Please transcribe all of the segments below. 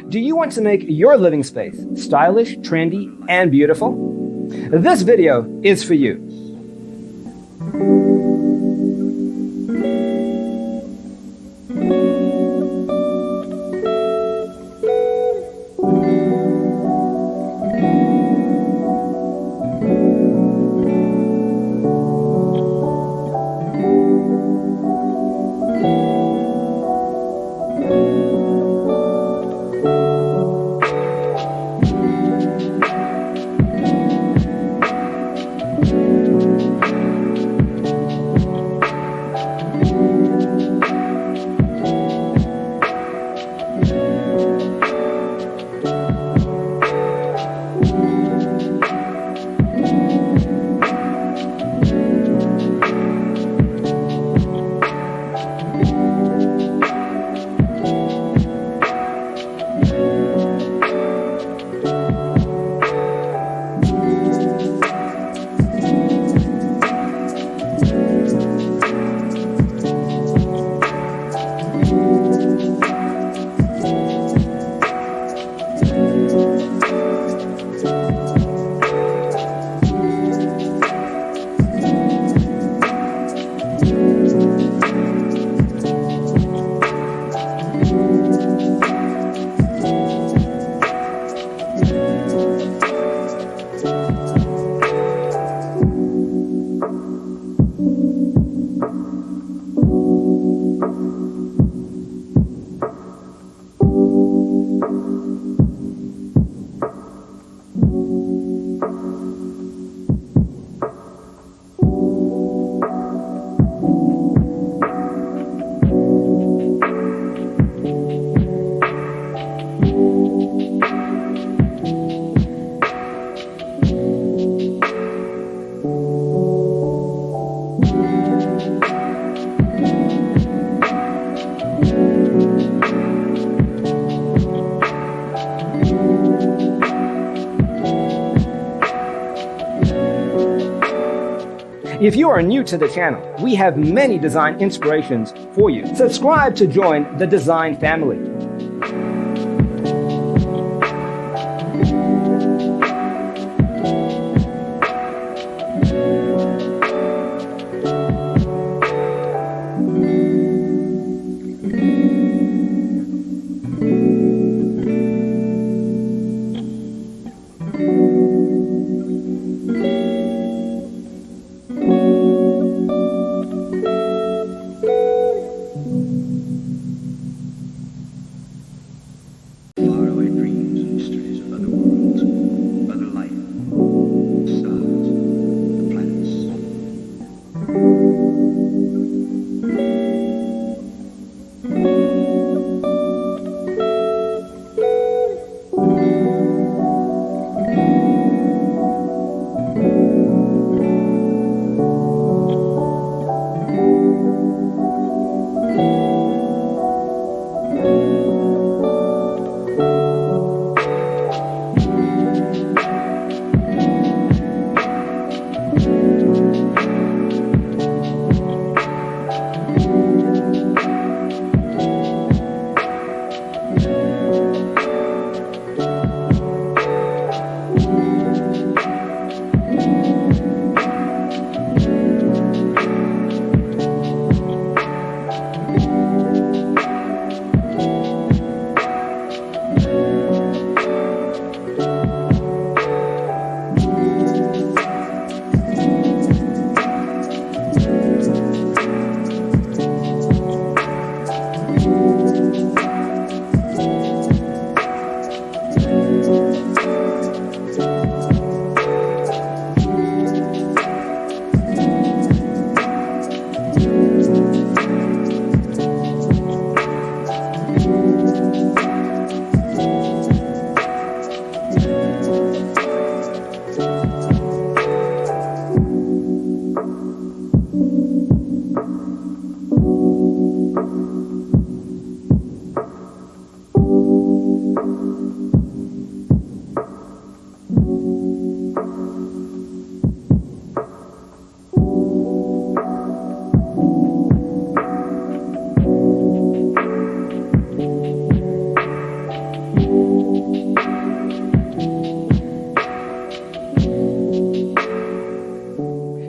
Do you want to make your living space stylish, trendy, and beautiful? This video is for you. If you are new to the channel, we have many design inspirations for you. Subscribe to join the design family.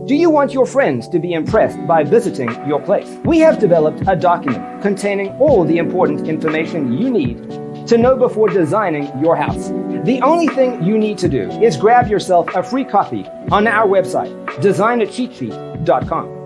Do you want your friends to be impressed by visiting your place? We have developed a document containing all the important information you need to know before designing your house. The only thing you need to do is grab yourself a free copy on our website, designacheatsheet.com.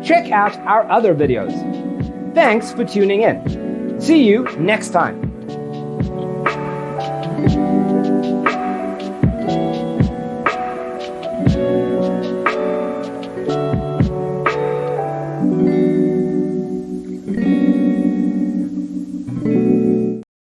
Check out our other videos. Thanks for tuning in. See you next time.